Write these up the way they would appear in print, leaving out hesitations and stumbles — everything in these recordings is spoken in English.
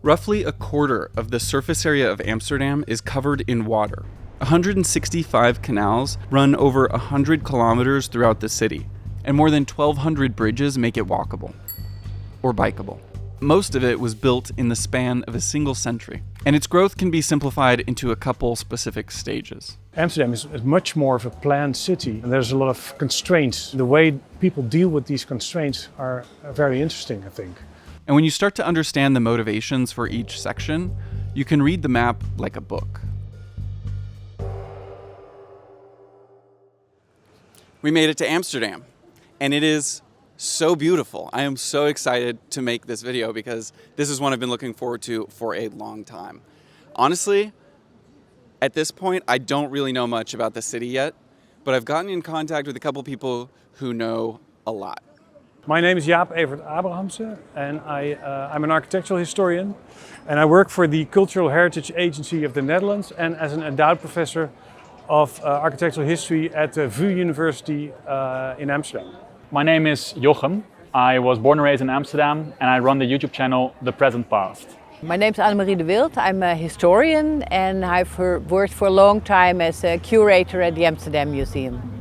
Roughly a quarter of the surface area of Amsterdam is covered in water. 165 canals run over 100 kilometers throughout the city, and more than 1,200 bridges make it walkable or bikeable. Most of it was built in the span of a single century, and its growth can be simplified into a couple specific stages. Amsterdam is much more of a planned city, and there's a lot of constraints. The way people deal with these constraints are very interesting, I think. And when you start to understand the motivations for each section, you can read the map like a book. We made it to Amsterdam, and it is so beautiful. I am so excited to make this video because this is one I've been looking forward to for a long time. Honestly, at this point, I don't really know much about the city yet, but I've gotten in contact with a couple people who know a lot. My name is Jaap Evert Abrahamse, and I'm an architectural historian, and I work for the Cultural Heritage Agency of the Netherlands and as an endowed professor of architectural history at the VU University in Amsterdam. My name is Jochem. I was born and raised in Amsterdam, and I run the YouTube channel The Present Past. My name is Annemarie de Wild. I'm a historian, and I've worked for a long time as a curator at the Amsterdam Museum.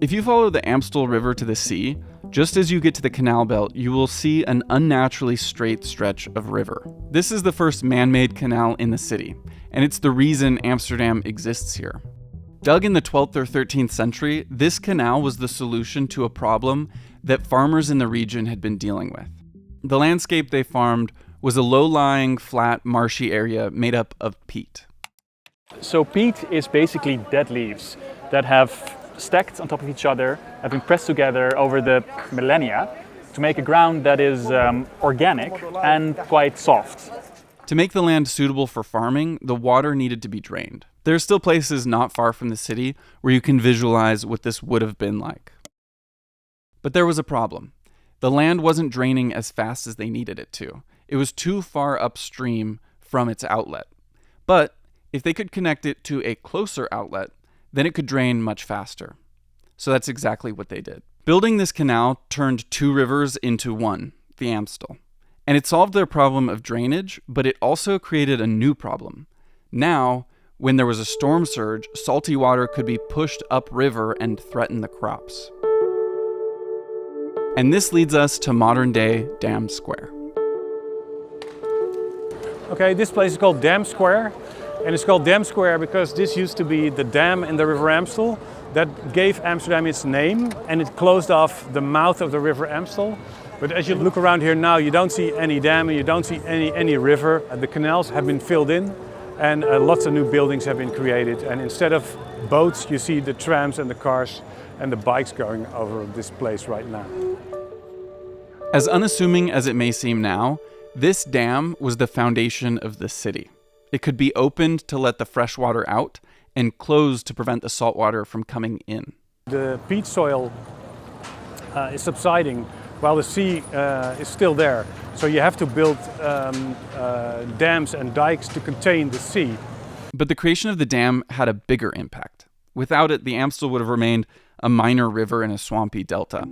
If you follow the Amstel River to the sea, just as you get to the canal belt, you will see an unnaturally straight stretch of river. This is the first man-made canal in the city, and it's the reason Amsterdam exists here. Dug in the 12th or 13th century, this canal was the solution to a problem that farmers in the region had been dealing with. The landscape they farmed was a low-lying, flat, marshy area made up of peat. So peat is basically dead leaves that have stacked on top of each other, have been pressed together over the millennia to make a ground that is organic and quite soft. To make the land suitable for farming, the water needed to be drained. There are still places not far from the city where you can visualize what this would have been like. But there was a problem. The land wasn't draining as fast as they needed it to. It was too far upstream from its outlet. But if they could connect it to a closer outlet, then it could drain much faster. So that's exactly what they did. Building this canal turned two rivers into one, the Amstel. And it solved their problem of drainage, but it also created a new problem. Now, when there was a storm surge, salty water could be pushed upriver and threaten the crops. And this leads us to modern-day Dam Square. Okay, this place is called Dam Square, and it's called Dam Square because this used to be the dam in the River Amstel that gave Amsterdam its name, and it closed off the mouth of the River Amstel. But as you look around here now, you don't see any dam and you don't see any river. The canals have been filled in, and lots of new buildings have been created. And instead of boats, you see the trams and the cars and the bikes going over this place right now. As unassuming as it may seem now, this dam was the foundation of the city. It could be opened to let the fresh water out and closed to prevent the salt water from coming in. The peat soil is subsiding while the sea is still there. So you have to build dams and dikes to contain the sea. But the creation of the dam had a bigger impact. Without it, the Amstel would have remained a minor river in a swampy delta.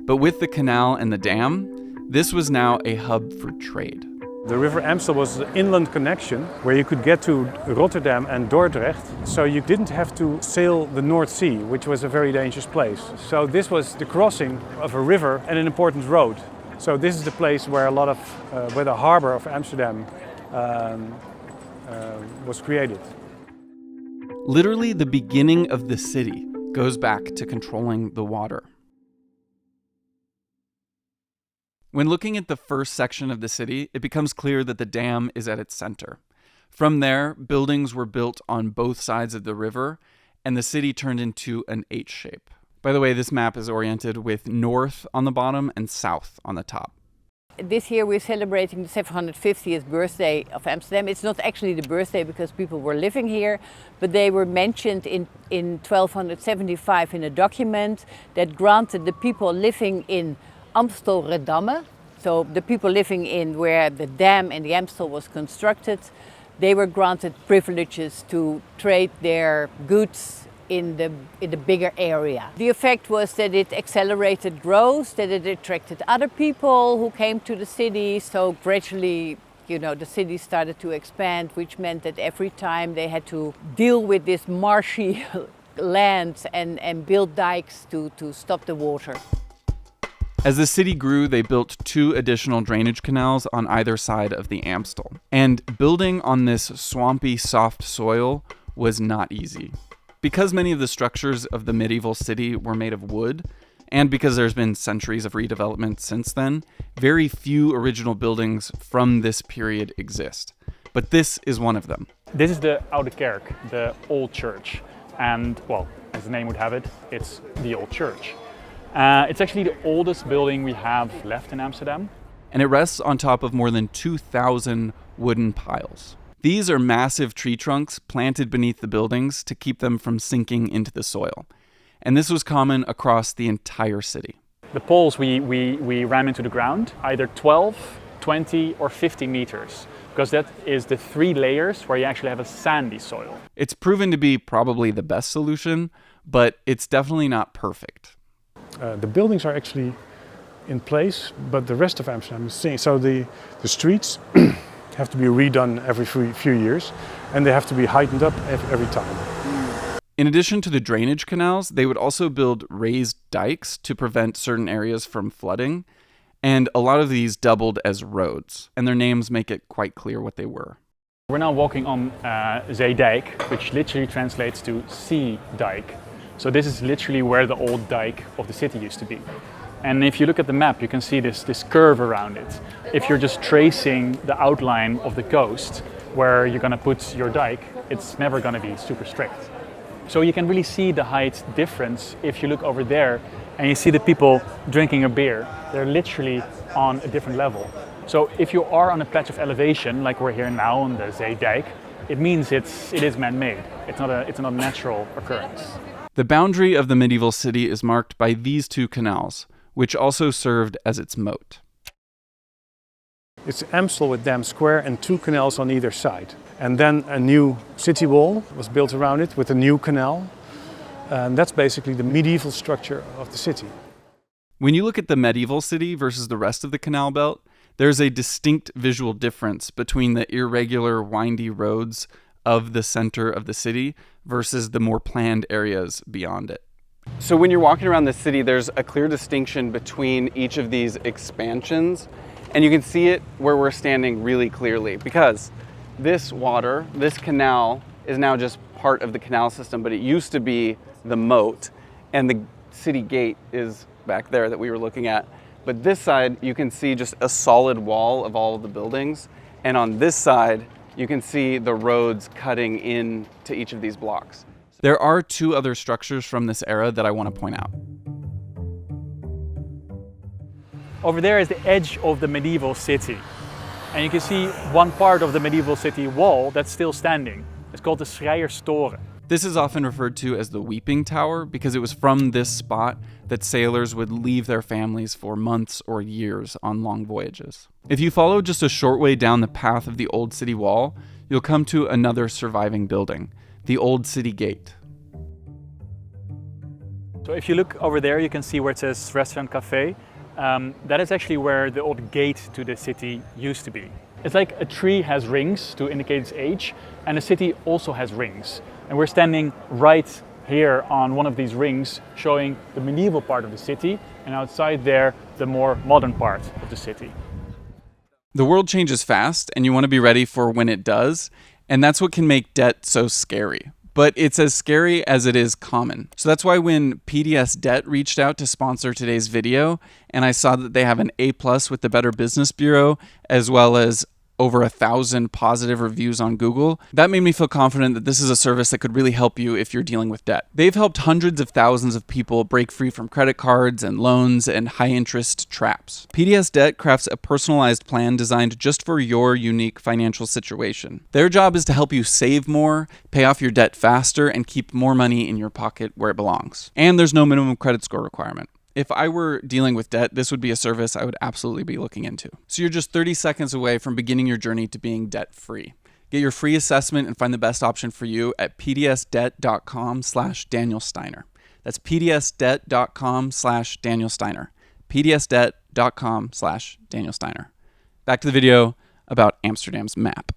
But with the canal and the dam, this was now a hub for trade. The River Amstel was an inland connection where you could get to Rotterdam and Dordrecht, so you didn't have to sail the North Sea, which was a very dangerous place. So this was the crossing of a river and an important road. So this is the place where where the harbor of Amsterdam was created. Literally, the beginning of the city goes back to controlling the water. When looking at the first section of the city, it becomes clear that the dam is at its center. From there, buildings were built on both sides of the river, and the city turned into an H shape. By the way, this map is oriented with north on the bottom and south on the top. This year we're celebrating the 750th birthday of Amsterdam. It's not actually the birthday because people were living here, but they were mentioned in 1275 in a document that granted the people living in Amstelredamme, so the people living in where the dam in the Amstel was constructed, they were granted privileges to trade their goods in the bigger area. The effect was that it accelerated growth, that it attracted other people who came to the city. So gradually, the city started to expand, which meant that every time they had to deal with this marshy land and build dikes to stop the water. As the city grew, they built 2 additional drainage canals on either side of the Amstel. And building on this swampy, soft soil was not easy. Because many of the structures of the medieval city were made of wood, and because there's been centuries of redevelopment since then, very few original buildings from this period exist. But this is one of them. This is the Oude Kerk, the old church. And, well, as the name would have it, it's the old church. It's actually the oldest building we have left in Amsterdam. And it rests on top of more than 2,000 wooden piles. These are massive tree trunks planted beneath the buildings to keep them from sinking into the soil. And this was common across the entire city. The poles we ram into the ground, either 12, 20 or 50 meters, because that is the 3 layers where you actually have a sandy soil. It's proven to be probably the best solution, but it's definitely not perfect. The buildings are actually in place, but the rest of Amsterdam is staying. So the streets have to be redone every few years, and they have to be heightened up every time. In addition to the drainage canals, they would also build raised dikes to prevent certain areas from flooding, and a lot of these doubled as roads, and their names make it quite clear what they were. We're now walking on Zeedijk, which literally translates to sea dike. So this is literally where the old dike of the city used to be. And if you look at the map, you can see this curve around it. If you're just tracing the outline of the coast where you're going to put your dike, it's never going to be super strict. So you can really see the height difference if you look over there and you see the people drinking a beer. They're literally on a different level. So if you are on a patch of elevation, like we're here now on the Zeedijk, it means it is man-made. It's not a natural occurrence. The boundary of the medieval city is marked by these 2 canals, which also served as its moat. It's Amstel with Dam Square and 2 canals on either side. And then a new city wall was built around it with a new canal. And that's basically the medieval structure of the city. When you look at the medieval city versus the rest of the canal belt, there's a distinct visual difference between the irregular, windy roads of the center of the city versus the more planned areas beyond it. So when you're walking around the city, there's a clear distinction between each of these expansions, and you can see it where we're standing really clearly, because this water, this canal, is now just part of the canal system, but it used to be the moat, and the city gate is back there that we were looking at. But this side, you can see just a solid wall of all of the buildings, and on this side, you can see the roads cutting in to each of these blocks. There are 2 other structures from this era that I want to point out. Over there is the edge of the medieval city. And you can see one part of the medieval city wall that's still standing. It's called the Schreierstoren. This is often referred to as the Weeping Tower because it was from this spot that sailors would leave their families for months or years on long voyages. If you follow just a short way down the path of the old city wall, you'll come to another surviving building, the old city gate. So if you look over there, you can see where it says Restaurant Café. That is actually where the old gate to the city used to be. It's like a tree has rings to indicate its age, and a city also has rings. And we're standing right here on one of these rings, showing the medieval part of the city, and outside there, the more modern part of the city. The world changes fast, and you want to be ready for when it does, and that's what can make debt so scary. But it's as scary as it is common. So that's why when PDS Debt reached out to sponsor today's video, and I saw that they have an A+ with the Better Business Bureau, as well as over 1,000 positive reviews on Google, that made me feel confident that this is a service that could really help you if you're dealing with debt. They've helped hundreds of thousands of people break free from credit cards and loans and high-interest traps. PDS Debt crafts a personalized plan designed just for your unique financial situation. Their job is to help you save more, pay off your debt faster, and keep more money in your pocket where it belongs. And there's no minimum credit score requirement. If I were dealing with debt, this would be a service I would absolutely be looking into. So you're just 30 seconds away from beginning your journey to being debt-free. Get your free assessment and find the best option for you at pdsdebt.com/Daniel Steiner. That's pdsdebt.com/Daniel Steiner. pdsdebt.com/Daniel Steiner. Back to the video about Amsterdam's map.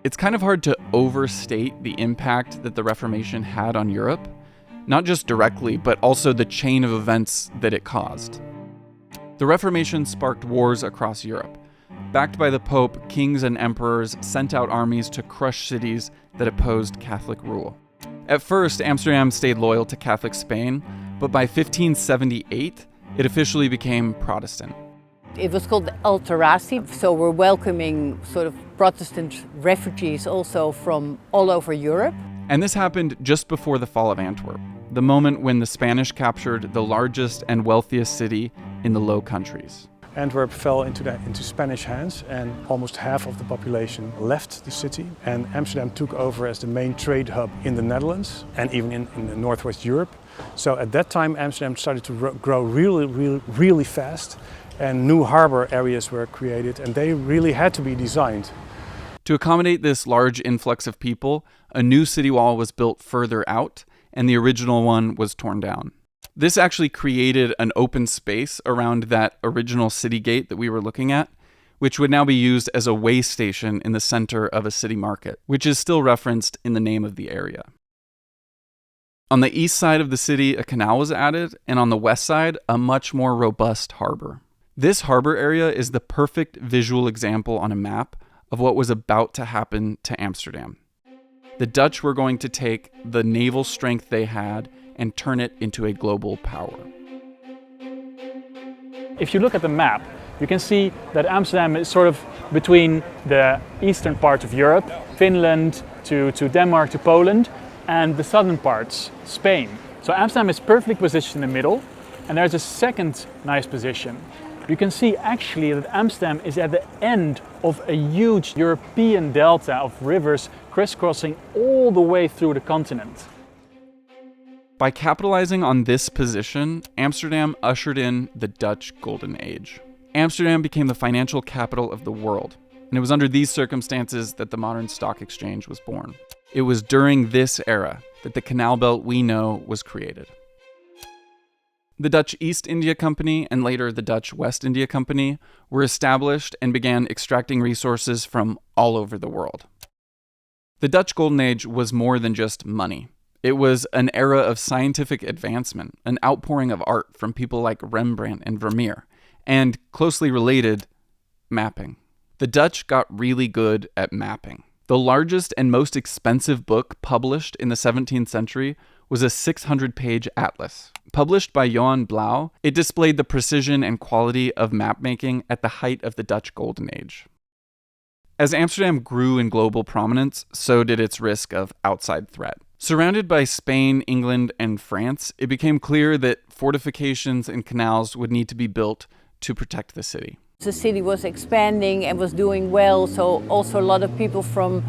It's kind of hard to overstate the impact that the Reformation had on Europe, not just directly, but also the chain of events that it caused. The Reformation sparked wars across Europe. Backed by the Pope, kings and emperors sent out armies to crush cities that opposed Catholic rule. At first, Amsterdam stayed loyal to Catholic Spain, but by 1578, it officially became Protestant. It was called the Alteratie, so we're welcoming sort of Protestant refugees also from all over Europe. And this happened just before the fall of Antwerp, the moment when the Spanish captured the largest and wealthiest city in the Low Countries. Antwerp fell into Spanish hands, and almost half of the population left the city, and Amsterdam took over as the main trade hub in the Netherlands and even in the Northwest Europe. So at that time Amsterdam started to grow really fast, and new harbor areas were created, and they really had to be designed. To accommodate this large influx of people, a new city wall was built further out, and the original one was torn down. This actually created an open space around that original city gate that we were looking at, which would now be used as a way station in the center of a city market, which is still referenced in the name of the area. On the east side of the city, a canal was added, and on the west side, a much more robust harbor. This harbor area is the perfect visual example on a map of what was about to happen to Amsterdam. The Dutch were going to take the naval strength they had and turn it into a global power. If you look at the map, you can see that Amsterdam is sort of between the eastern part of Europe, Finland to Denmark to Poland, and the southern parts, Spain. So Amsterdam is perfectly positioned in the middle, and there's a second nice position. You can see actually that Amsterdam is at the end of a huge European delta of rivers crisscrossing all the way through the continent. By capitalizing on this position, Amsterdam ushered in the Dutch Golden Age. Amsterdam became the financial capital of the world, and it was under these circumstances that the modern stock exchange was born. It was during this era that the canal belt we know was created. The Dutch East India Company and later the Dutch West India Company were established and began extracting resources from all over the world. The Dutch Golden Age was more than just money. It was an era of scientific advancement, an outpouring of art from people like Rembrandt and Vermeer, and closely related, mapping. The Dutch got really good at mapping. The largest and most expensive book published in the 17th century was a 600-page atlas. Published by Johan Blauw, it displayed the precision and quality of mapmaking at the height of the Dutch Golden Age. As Amsterdam grew in global prominence, so did its risk of outside threat. Surrounded by Spain, England, and France, it became clear that fortifications and canals would need to be built to protect the city. The city was expanding and was doing well, so also a lot of people from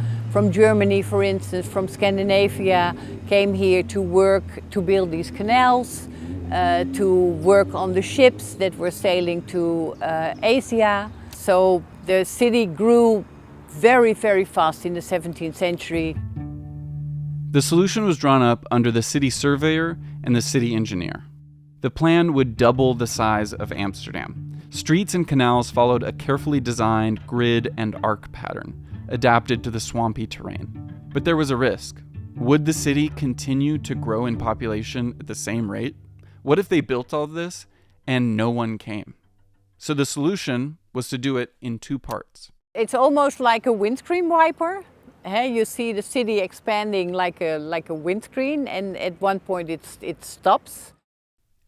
Germany, for instance, from Scandinavia, came here to work to build these canals, to work on the ships that were sailing to Asia. So the city grew very, very fast in the 17th century. The solution was drawn up under the city surveyor and the city engineer. The plan would double the size of Amsterdam. Streets and canals followed a carefully designed grid and arc pattern, adapted to the swampy terrain. But there was a risk. Would the city continue to grow in population at the same rate? What if they built all of this and no one came? So the solution was to do it in two parts. It's almost like a windscreen wiper. You see the city expanding like a windscreen, and at one point it stops.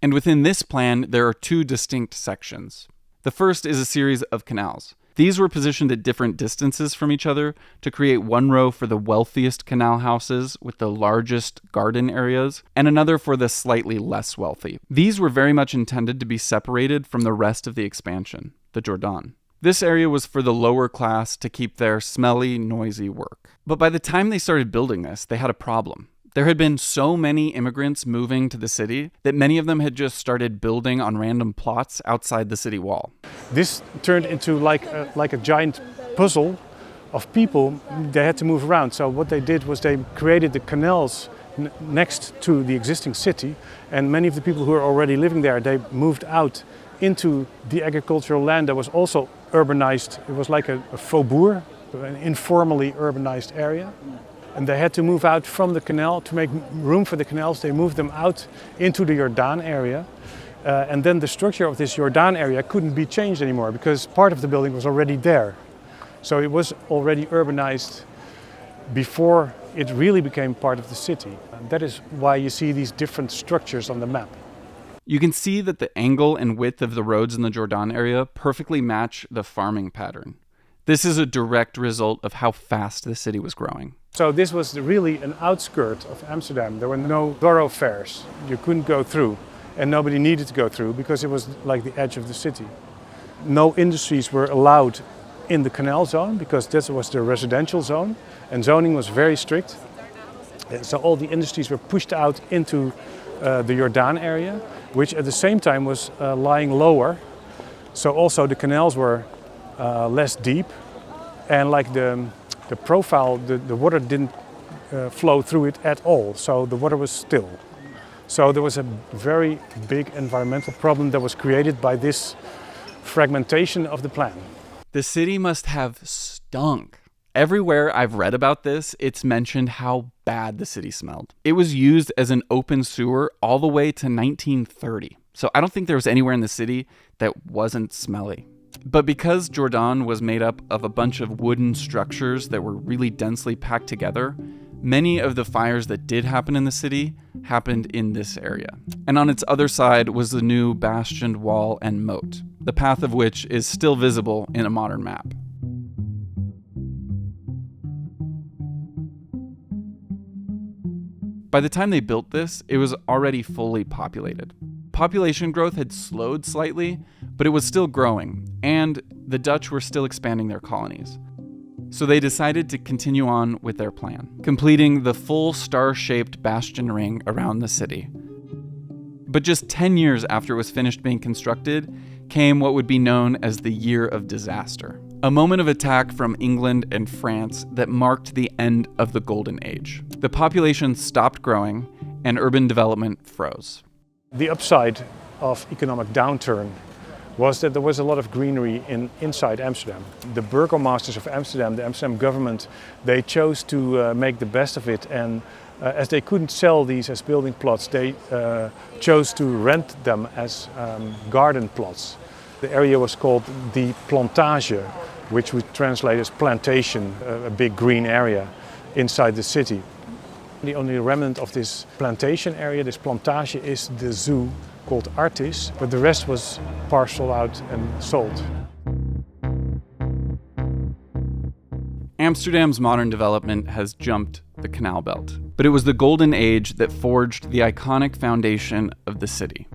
And within this plan, there are two distinct sections. The first is a series of canals. These were positioned at different distances from each other to create one row for the wealthiest canal houses with the largest garden areas, and another for the slightly less wealthy. These were very much intended to be separated from the rest of the expansion, the Jordan. This area was for the lower class to keep their smelly, noisy work. But by the time they started building this, they had a problem. There had been so many immigrants moving to the city that many of them had just started building on random plots outside the city wall. This turned into like a giant puzzle of people. They had to move around. So what they did was they created the canals next to the existing city, and many of the people who were already living there, they moved out into the agricultural land that was also urbanized. It was like a faubourg, an informally urbanized area. And they had to move out from the canal to make room for the canals. They moved them out into the Jordaan area. And then the structure of this Jordaan area couldn't be changed anymore because part of the building was already there. So it was already urbanized before it really became part of the city. And that is why you see these different structures on the map. You can see that the angle and width of the roads in the Jordaan area perfectly match the farming pattern. This is a direct result of how fast the city was growing. So this was really an outskirt of Amsterdam. There were no thoroughfares. You couldn't go through, and nobody needed to go through because it was like the edge of the city. No industries were allowed in the canal zone because this was the residential zone, and zoning was very strict. So all the industries were pushed out into the Jordaan area, which at the same time was lying lower. So also the canals were less deep, and like the profile, the water didn't flow through it at all. So the water was still. So there was a very big environmental problem that was created by this fragmentation of the plan. The city must have stunk. Everywhere I've read about this, it's mentioned how bad the city smelled. It was used as an open sewer all the way to 1930. So I don't think there was anywhere in the city that wasn't smelly. But because Jordaan was made up of a bunch of wooden structures that were really densely packed together, many of the fires that did happen in the city happened in this area. And on its other side was the new bastioned wall and moat, the path of which is still visible in a modern map. By the time they built this, it was already fully populated. Population growth had slowed slightly, but it was still growing, and the Dutch were still expanding their colonies. So they decided to continue on with their plan, completing the full star-shaped bastion ring around the city. But just 10 years after it was finished being constructed, came what would be known as the Year of Disaster, a moment of attack from England and France that marked the end of the Golden Age. The population stopped growing, and urban development froze. The upside of economic downturn was that there was a lot of greenery inside Amsterdam. The burgomasters of Amsterdam, the Amsterdam government, they chose to make the best of it, and as they couldn't sell these as building plots, they chose to rent them as garden plots. The area was called the Plantage, which would translate as plantation, a big green area inside the city. The only remnant of this plantation area, this plantage, is the zoo called Artis, but the rest was parceled out and sold. Amsterdam's modern development has jumped the canal belt, but it was the Golden Age that forged the iconic foundation of the city.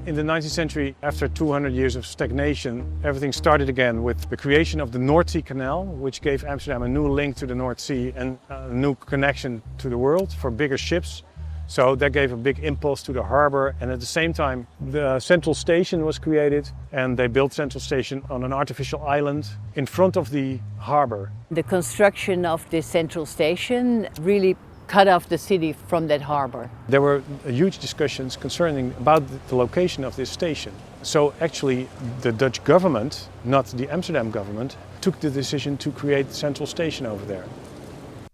In the 19th century, after 200 years of stagnation, everything started again with the creation of the North Sea Canal, which gave Amsterdam a new link to the North Sea and a new connection to the world for bigger ships. So that gave a big impulse to the harbor, and at the same time the Central Station was created, and they built Central Station on an artificial island in front of the harbor. The construction of this Central Station really cut off the city from that harbor. There were huge discussions concerning about the location of this station. So actually the Dutch government, not the Amsterdam government, took the decision to create the Central Station over there.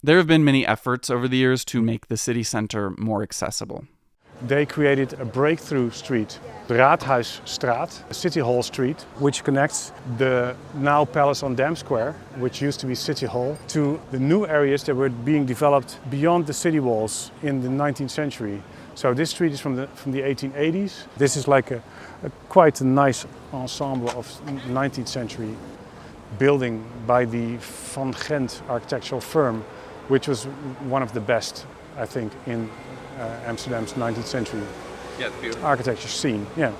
There have been many efforts over the years to make the city center more accessible. They created a breakthrough street, the Raadhuisstraat, City Hall Street, which connects the now Palace on Dam Square, which used to be City Hall, to the new areas that were being developed beyond the city walls in the 19th century. So this street is from the 1880s. This is like quite a nice ensemble of 19th century building by the Van Gent architectural firm, which was one of the best, I think, in Amsterdam's 19th century architecture scene. Yeah.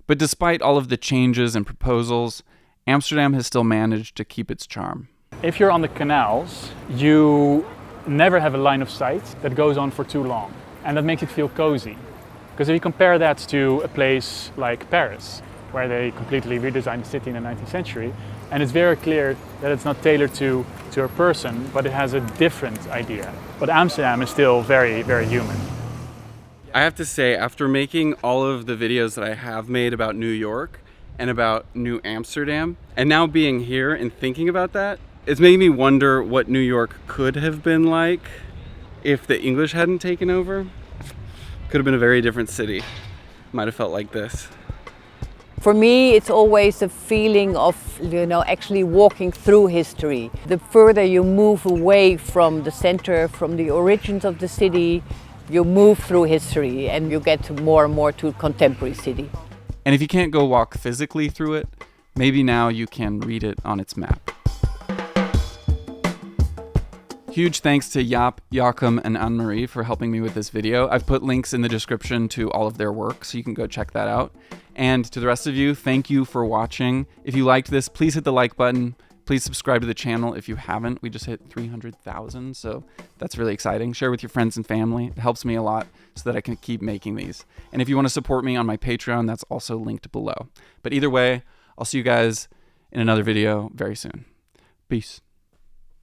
But despite all of the changes and proposals, Amsterdam has still managed to keep its charm. If you're on the canals, you never have a line of sight that goes on for too long. And that makes it feel cozy. Because if you compare that to a place like Paris, where they completely redesigned the city in the 19th century. And it's very clear that it's not tailored to a person, but it has a different idea. But Amsterdam is still very, very human. I have to say, after making all of the videos that I have made about New York and about New Amsterdam, and now being here and thinking about that, it's making me wonder what New York could have been like if the English hadn't taken over. Could have been a very different city. Might have felt like this. For me, it's always the feeling of, actually walking through history. The further you move away from the center, from the origins of the city, you move through history and you get more and more to contemporary city. And if you can't go walk physically through it, maybe now you can read it on its map. Huge thanks to Jaap, Jochem, and Anne-Marie for helping me with this video. I've put links in the description to all of their work, so you can go check that out. And to the rest of you, thank you for watching. If you liked this, please hit the like button. Please subscribe to the channel if you haven't. We just hit 300,000, so that's really exciting. Share with your friends and family. It helps me a lot so that I can keep making these. And if you want to support me on my Patreon, that's also linked below. But either way, I'll see you guys in another video very soon. Peace.